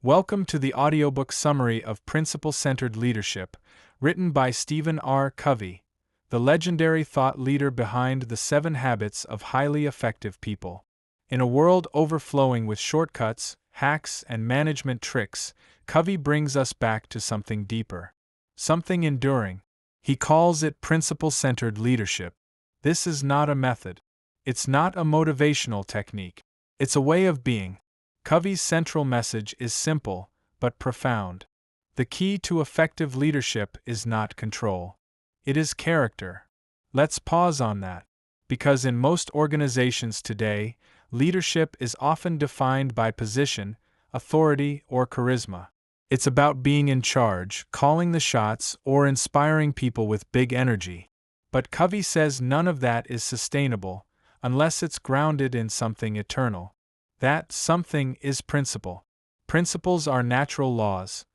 Welcome to the audiobook summary of Principle-Centered Leadership, written by Stephen R. Covey, the legendary thought leader behind the 7 Habits of Highly Effective People. In a world overflowing with shortcuts, hacks, and management tricks, Covey brings us back to something deeper, something enduring. He calls it principle-centered leadership. This is not a method. It's not a motivational technique. It's a way of being. Covey's central message is simple, but profound. The key to effective leadership is not control. It is character. Let's pause on that, because in most organizations today, leadership is often defined by position, authority, or charisma. It's about being in charge, calling the shots, or inspiring people with big energy. But Covey says none of that is sustainable, unless it's grounded in something eternal. That something is principle. Principles are natural laws,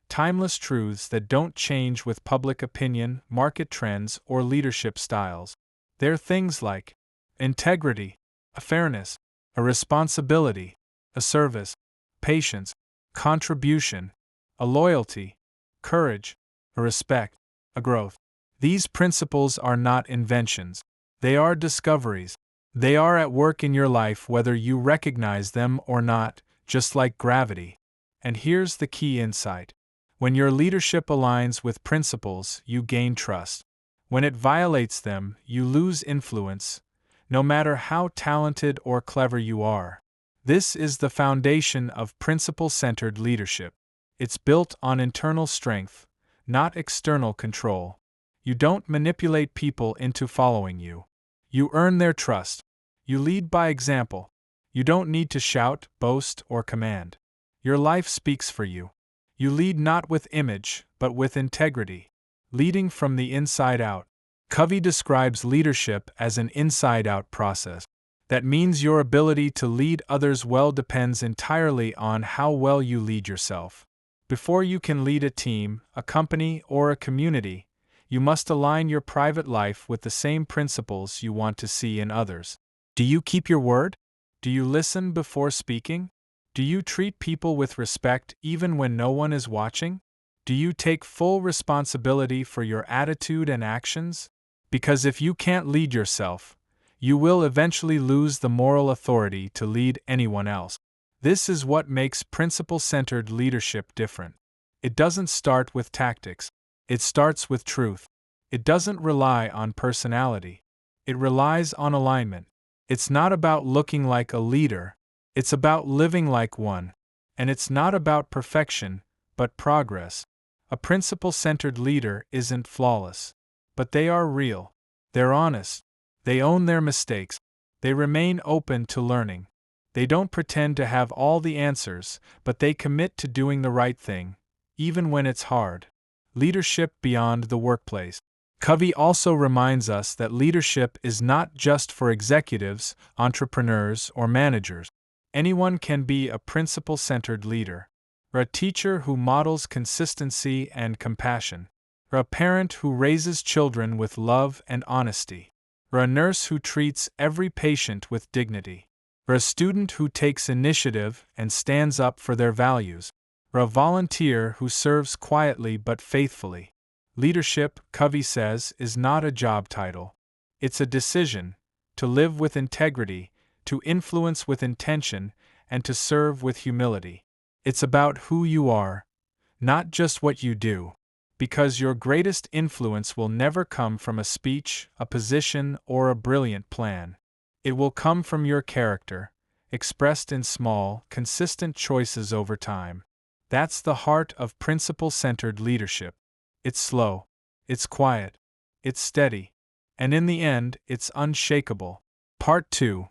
timeless truths that don't change with public opinion, market trends, or leadership styles. They're things like integrity, a fairness, a responsibility, a service, patience, contribution, a loyalty, courage, a respect, a growth. These principles are not inventions. They are discoveries. They are at work in your life whether you recognize them or not, just like gravity. And here's the key insight. When your leadership aligns with principles, you gain trust. When it violates them, you lose influence, no matter how talented or clever you are. This is the foundation of principle-centered leadership. It's built on internal strength, not external control. You don't manipulate people into following you. You earn their trust. You lead by example. You don't need to shout, boast, or command. Your life speaks for you. You lead not with image, but with integrity, leading from the inside out. Covey describes leadership as an inside-out process. That means your ability to lead others well depends entirely on how well you lead yourself. Before you can lead a team, a company, or a community, you must align your private life with the same principles you want to see in others. Do you keep your word? Do you listen before speaking? Do you treat people with respect even when no one is watching? Do you take full responsibility for your attitude and actions? Because if you can't lead yourself, you will eventually lose the moral authority to lead anyone else. This is what makes principle-centered leadership different. It doesn't start with tactics. It starts with truth. It doesn't rely on personality. It relies on alignment. It's not about looking like a leader. It's about living like one. And it's not about perfection, but progress. A principle-centered leader isn't flawless. But they are real. They're honest. They own their mistakes. They remain open to learning. They don't pretend to have all the answers, but they commit to doing the right thing, even when it's hard. Leadership beyond the workplace. Covey also reminds us that leadership is not just for executives, entrepreneurs, or managers. Anyone can be a principle-centered leader. Or a teacher who models consistency and compassion. Or a parent who raises children with love and honesty. Or a nurse who treats every patient with dignity. Or a student who takes initiative and stands up for their values. Or a volunteer who serves quietly but faithfully. Leadership, Covey says, is not a job title. It's a decision to live with integrity, to influence with intention, and to serve with humility. It's about who you are, not just what you do, because your greatest influence will never come from a speech, a position, or a brilliant plan. It will come from your character, expressed in small, consistent choices over time. That's the heart of principle-centered leadership. It's slow, it's quiet, it's steady, and in the end, it's unshakable. Part 2.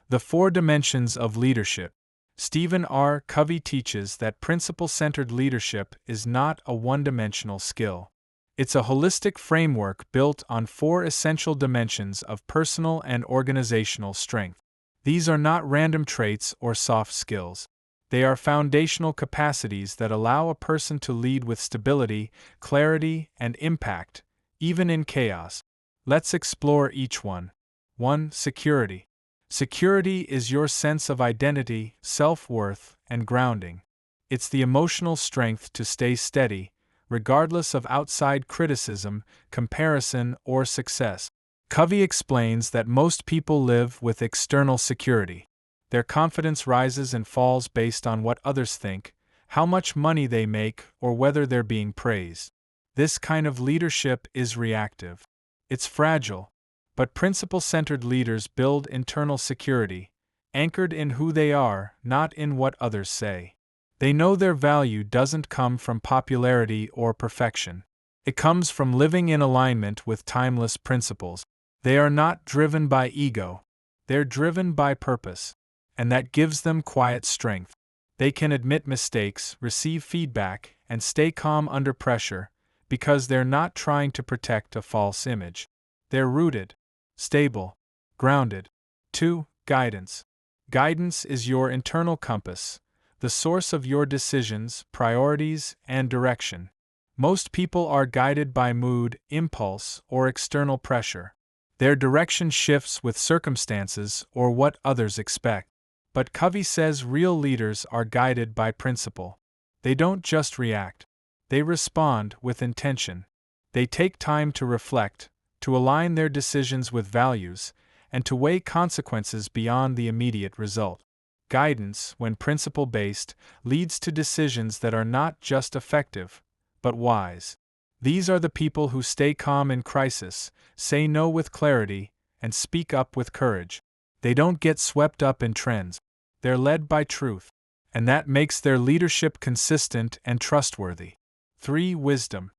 The 4 Dimensions of Leadership. Stephen R. Covey teaches that principle-centered leadership is not a one-dimensional skill. It's a holistic framework built on 4 essential dimensions of personal and organizational strength. These are not random traits or soft skills. They are foundational capacities that allow a person to lead with stability, clarity, and impact, even in chaos. Let's explore each one. 1. Security. Security is your sense of identity, self-worth, and grounding. It's the emotional strength to stay steady, regardless of outside criticism, comparison, or success. Covey explains that most people live with external security. Their confidence rises and falls based on what others think, how much money they make, or whether they're being praised. This kind of leadership is reactive. It's fragile, but principle-centered leaders build internal security, anchored in who they are, not in what others say. They know their value doesn't come from popularity or perfection. It comes from living in alignment with timeless principles. They are not driven by ego. They're driven by purpose, and that gives them quiet strength. They can admit mistakes, receive feedback, and stay calm under pressure because they're not trying to protect a false image. They're rooted, stable, grounded. 2. Guidance. Guidance is your internal compass, the source of your decisions, priorities, and direction. Most people are guided by mood, impulse, or external pressure. Their direction shifts with circumstances or what others expect. But Covey says real leaders are guided by principle. They don't just react. They respond with intention. They take time to reflect, to align their decisions with values, and to weigh consequences beyond the immediate result. Guidance, when principle-based, leads to decisions that are not just effective, but wise. These are the people who stay calm in crisis, say no with clarity, and speak up with courage. They don't get swept up in trends. They're led by truth, and that makes their leadership consistent and trustworthy. 3. Wisdom.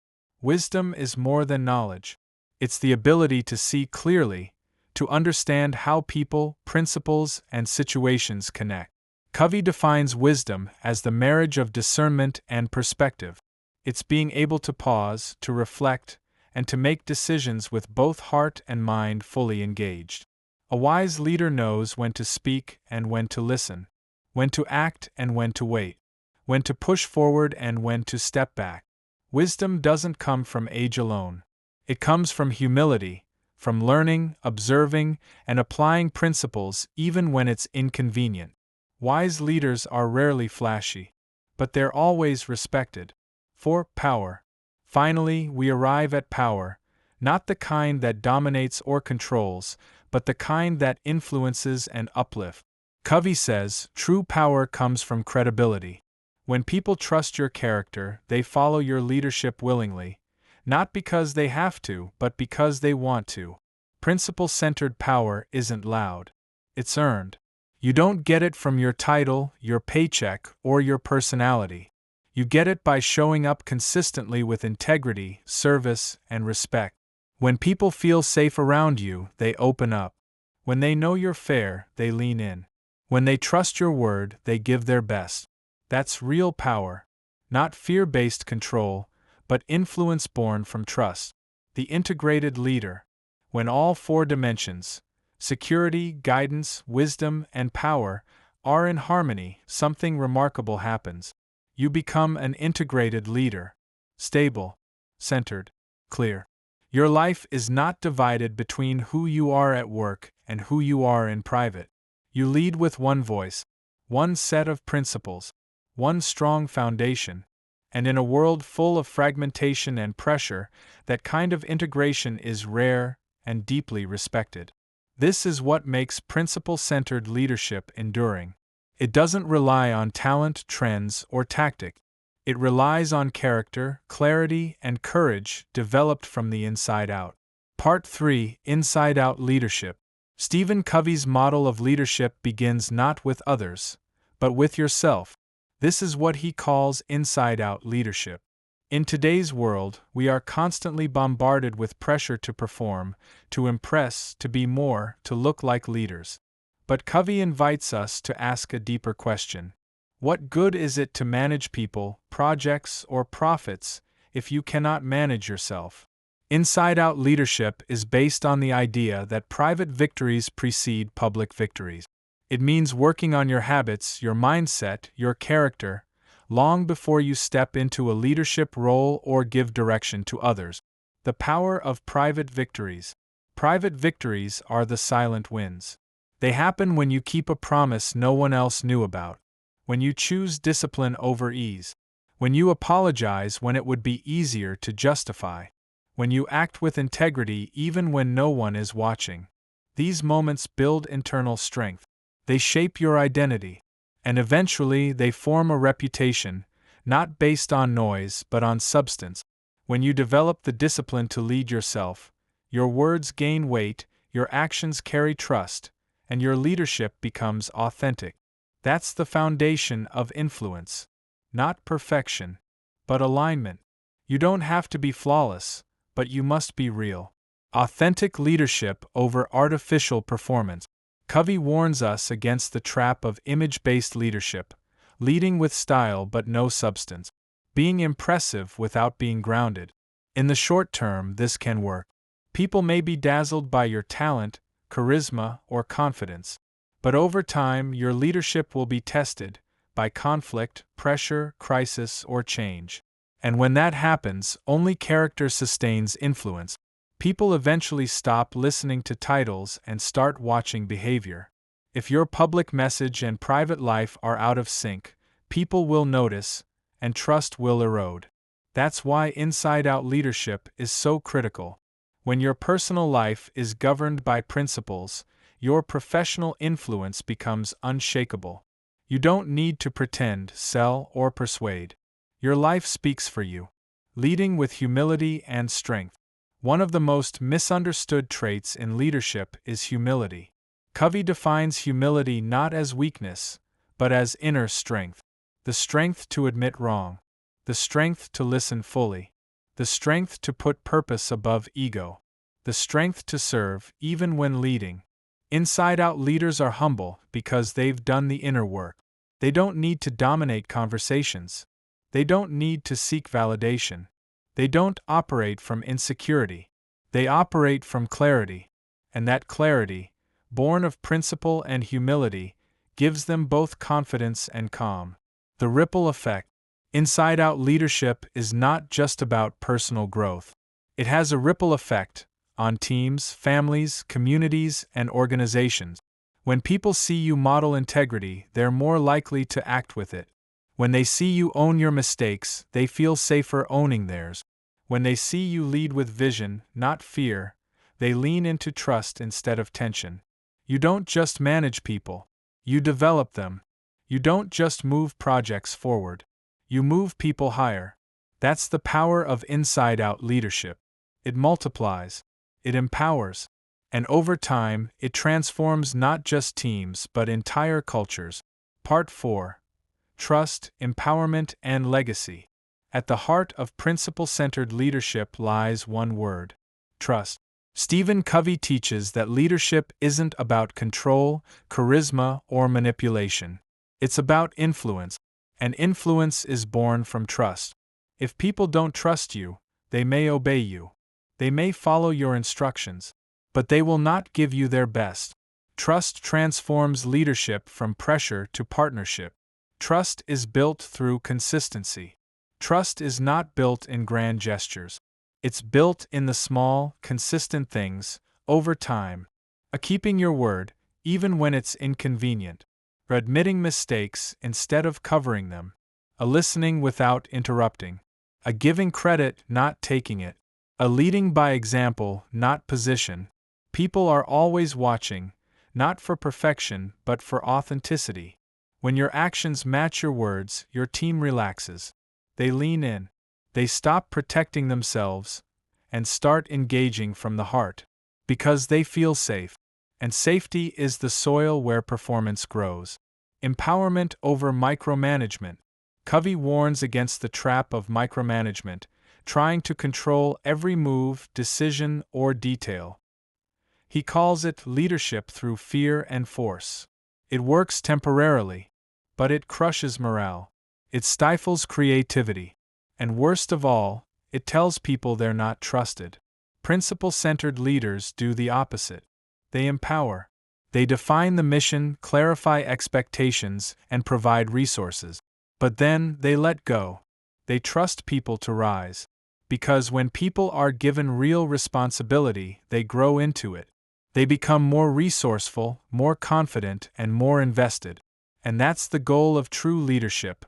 Wisdom is more than knowledge. It's the ability to see clearly, to understand how people, principles, and situations connect. Covey defines wisdom as the marriage of discernment and perspective. It's being able to pause, to reflect, and to make decisions with both heart and mind fully engaged. A wise leader knows when to speak and when to listen, when to act and when to wait, when to push forward and when to step back. Wisdom doesn't come from age alone. It comes from humility, from learning, observing, and applying principles even when it's inconvenient. Wise leaders are rarely flashy, but they're always respected. 4. Power. Finally, we arrive at power, not the kind that dominates or controls, but the kind that influences and uplifts. Covey says, true power comes from credibility. When people trust your character, they follow your leadership willingly, not because they have to, but because they want to. Principle-centered power isn't loud. It's earned. You don't get it from your title, your paycheck, or your personality. You get it by showing up consistently with integrity, service, and respect. When people feel safe around you, they open up. When they know you're fair, they lean in. When they trust your word, they give their best. That's real power. Not fear-based control, but influence born from trust. The integrated leader. When all 4 dimensions, security, guidance, wisdom, and power, are in harmony, something remarkable happens. You become an integrated leader. Stable, centered, clear. Your life is not divided between who you are at work and who you are in private. You lead with one voice, one set of principles, one strong foundation, and in a world full of fragmentation and pressure, that kind of integration is rare and deeply respected. This is what makes principle-centered leadership enduring. It doesn't rely on talent, trends, or tactic. It relies on character, clarity, and courage developed from the inside out. Part 3. Inside-out leadership. Stephen Covey's model of leadership begins not with others, but with yourself. This is what he calls inside-out leadership. In today's world, we are constantly bombarded with pressure to perform, to impress, to be more, to look like leaders. But Covey invites us to ask a deeper question. What good is it to manage people, projects, or profits if you cannot manage yourself? Inside-out leadership is based on the idea that private victories precede public victories. It means working on your habits, your mindset, your character, long before you step into a leadership role or give direction to others. The power of private victories. Private victories are the silent wins. They happen when you keep a promise no one else knew about, when you choose discipline over ease, when you apologize when it would be easier to justify, when you act with integrity even when no one is watching. These moments build internal strength. They shape your identity, and eventually they form a reputation, not based on noise but on substance. When you develop the discipline to lead yourself, your words gain weight, your actions carry trust, and your leadership becomes authentic. That's the foundation of influence. Not perfection, but alignment. You don't have to be flawless, but you must be real. Authentic leadership over artificial performance. Covey warns us against the trap of image-based leadership, leading with style but no substance, being impressive without being grounded. In the short term, this can work. People may be dazzled by your talent, charisma, or confidence, but over time your leadership will be tested by conflict, pressure, crisis, or change. And when that happens, only character sustains influence. People eventually stop listening to titles and start watching behavior. If your public message and private life are out of sync, people will notice, and trust will erode. That's why inside-out leadership is so critical. When your personal life is governed by principles, your professional influence becomes unshakable. You don't need to pretend, sell, or persuade. Your life speaks for you, leading with humility and strength. One of the most misunderstood traits in leadership is humility. Covey defines humility not as weakness, but as inner strength. The strength to admit wrong, the strength to listen fully, the strength to put purpose above ego, the strength to serve even when leading. Inside-out leaders are humble because they've done the inner work. They don't need to dominate conversations. They don't need to seek validation. They don't operate from insecurity. They operate from clarity. And that clarity, born of principle and humility, gives them both confidence and calm. The ripple effect. Inside-out leadership is not just about personal growth. It has a ripple effect on teams, families, communities, and organizations. When people see you model integrity, they're more likely to act with it. When they see you own your mistakes, they feel safer owning theirs. When they see you lead with vision, not fear, they lean into trust instead of tension. You don't just manage people, you develop them. You don't just move projects forward, you move people higher. That's the power of inside-out leadership. It multiplies, it empowers, and over time, it transforms not just teams but entire cultures. Part 4. Trust, Empowerment, and Legacy. At the heart of principle-centered leadership lies one word: trust. Stephen Covey teaches that leadership isn't about control, charisma, or manipulation. It's about influence, and influence is born from trust. If people don't trust you, they may obey you. They may follow your instructions, but they will not give you their best. Trust transforms leadership from pressure to partnership. Trust is built through consistency. Trust is not built in grand gestures. It's built in the small, consistent things, over time. A keeping your word, even when it's inconvenient. Admitting mistakes instead of covering them. A listening without interrupting. A giving credit, not taking it. A leading by example, not position. People are always watching, not for perfection but for authenticity. When your actions match your words, your team relaxes. They lean in. They stop protecting themselves and start engaging from the heart, because they feel safe. And safety is the soil where performance grows. Empowerment over micromanagement. Covey warns against the trap of micromanagement, trying to control every move, decision, or detail. He calls it leadership through fear and force. It works temporarily, but it crushes morale. It stifles creativity. And worst of all, it tells people they're not trusted. Principle-centered leaders do the opposite. They empower. They define the mission, clarify expectations, and provide resources. But then they let go. They trust people to rise. Because when people are given real responsibility, they grow into it. They become more resourceful, more confident, and more invested. And that's the goal of true leadership,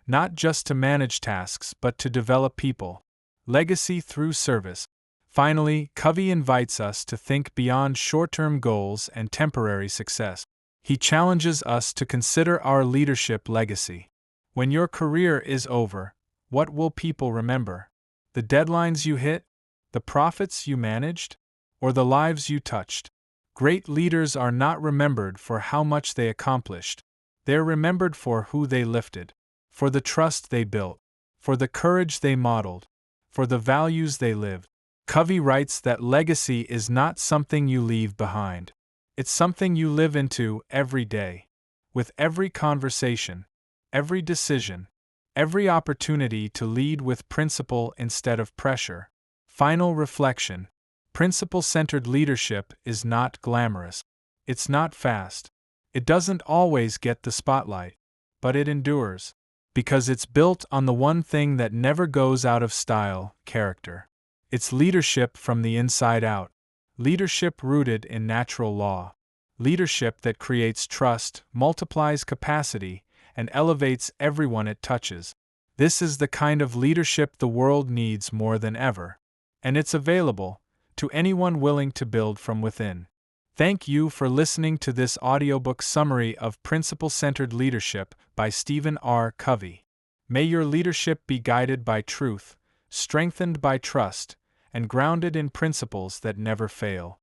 not just to manage tasks but to develop people. Legacy through service. Finally, Covey invites us to think beyond short-term goals and temporary success. He challenges us to consider our leadership legacy. When your career is over, what will people remember? The deadlines you hit? The profits you managed? Or the lives you touched? Great leaders are not remembered for how much they accomplished. They're remembered for who they lifted, for the trust they built, for the courage they modeled, for the values they lived. Covey writes that legacy is not something you leave behind. It's something you live into every day. With every conversation, every decision, every opportunity to lead with principle instead of pressure. Final reflection. Principle-centered leadership is not glamorous. It's not fast. It doesn't always get the spotlight, but it endures, because it's built on the one thing that never goes out of style: character. It's leadership from the inside out. Leadership rooted in natural law. Leadership that creates trust, multiplies capacity, and elevates everyone it touches. This is the kind of leadership the world needs more than ever. And it's available to anyone willing to build from within. Thank you for listening to this audiobook summary of Principle-Centered Leadership by Stephen R. Covey. May your leadership be guided by truth, strengthened by trust, and grounded in principles that never fail.